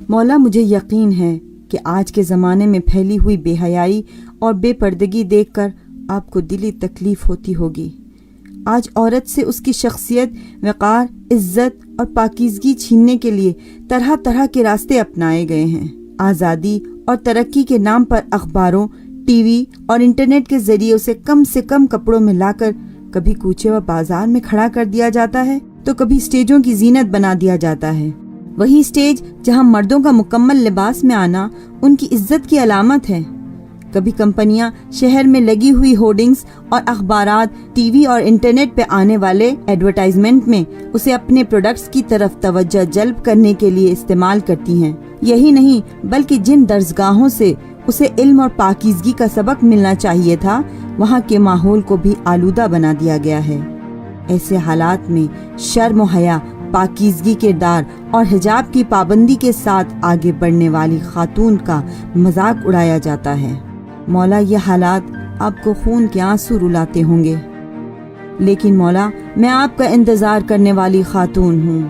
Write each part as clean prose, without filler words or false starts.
مولا مجھے یقین ہے کہ آج کے زمانے میں پھیلی ہوئی بے حیائی اور بے پردگی دیکھ کر آپ کو دلی تکلیف ہوتی ہوگی۔ آج عورت سے اس کی شخصیت، وقار، عزت اور پاکیزگی چھیننے کے لیے طرح طرح کے راستے اپنائے گئے ہیں۔ آزادی اور ترقی کے نام پر اخباروں، ٹی وی اور انٹرنیٹ کے ذریعے اسے کم سے کم کپڑوں میں لا کر کبھی کوچے و بازار میں کھڑا کر دیا جاتا ہے تو کبھی اسٹیجوں کی زینت بنا دیا جاتا ہے۔ وہی اسٹیج جہاں مردوں کا مکمل لباس میں آنا ان کی عزت کی علامت ہے۔ کبھی کمپنیاں شہر میں لگی ہوئی ہورڈنگز اور اخبارات، ٹی وی اور انٹرنیٹ پہ آنے والے ایڈورٹائزمنٹ میں اسے اپنے پروڈکٹس کی طرف توجہ جلب کرنے کے لیے استعمال کرتی ہیں۔ یہی نہیں بلکہ جن درسگاہوں سے اسے علم اور پاکیزگی کا سبق ملنا چاہیے تھا، وہاں کے ماحول کو بھی آلودہ بنا دیا گیا ہے۔ ایسے حالات میں شرم و حیا، پاکیزگی کردار اور حجاب کی پابندی کے ساتھ آگے بڑھنے والی خاتون کا مذاق اڑایا جاتا ہے۔ مولا یہ حالات آپ کو خون کے آنسو رلاتے ہوں گے، لیکن مولا میں آپ کا انتظار کرنے والی خاتون ہوں۔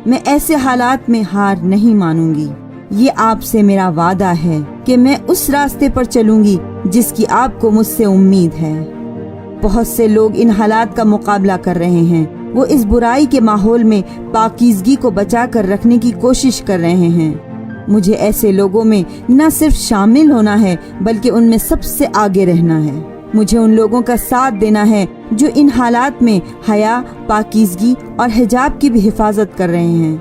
میں ایسے حالات میں ہار نہیں مانوں گی۔ یہ آپ سے میرا وعدہ ہے کہ میں اس راستے پر چلوں گی جس کی آپ کو مجھ سے امید ہے۔ بہت سے لوگ ان حالات کا مقابلہ کر رہے ہیں۔ وہ اس برائی کے ماحول میں پاکیزگی کو بچا کر رکھنے کی کوشش کر رہے ہیں۔ مجھے ایسے لوگوں میں نہ صرف شامل ہونا ہے بلکہ ان میں سب سے آگے رہنا ہے۔ مجھے ان لوگوں کا ساتھ دینا ہے جو ان حالات میں حیا، پاکیزگی اور حجاب کی بھی حفاظت کر رہے ہیں،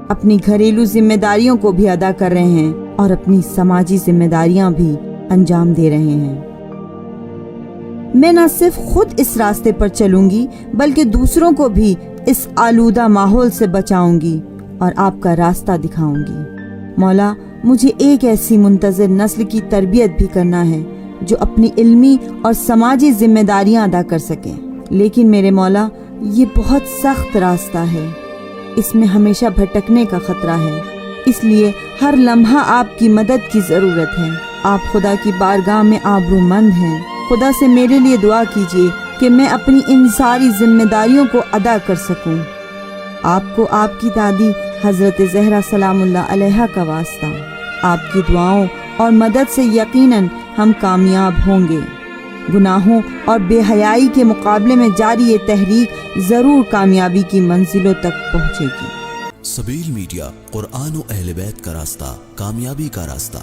اپنی گھریلو ذمہ داریوں کو بھی ادا کر رہے ہیں اور اپنی سماجی ذمہ داریاں بھی انجام دے رہے ہیں۔ میں نہ صرف خود اس راستے پر چلوں گی بلکہ دوسروں کو بھی اس آلودہ ماحول سے بچاؤں گی اور آپ کا راستہ دکھاؤں گی۔ مولا مجھے ایک ایسی منتظر نسل کی تربیت بھی کرنا ہے جو اپنی علمی اور سماجی ذمہ داریاں ادا کر سکیں، لیکن میرے مولا یہ بہت سخت راستہ ہے، اس میں ہمیشہ بھٹکنے کا خطرہ ہے، اس لیے ہر لمحہ آپ کی مدد کی ضرورت ہے۔ آپ خدا کی بارگاہ میں آبرومند ہیں۔ خدا سے میرے لیے دعا کیجیے کہ میں اپنی ان ساری ذمہ داریوں کو ادا کر سکوں۔ آپ کو آپ کی دادی حضرت زہرا سلام اللہ علیہا کا واسطہ۔ آپ کی دعاؤں اور مدد سے یقیناً ہم کامیاب ہوں گے۔ گناہوں اور بے حیائی کے مقابلے میں جاری یہ تحریک ضرور کامیابی کی منزلوں تک پہنچے گی۔ سبیل میڈیا، قرآن و اہل بیت کا راستہ، کامیابی کا راستہ۔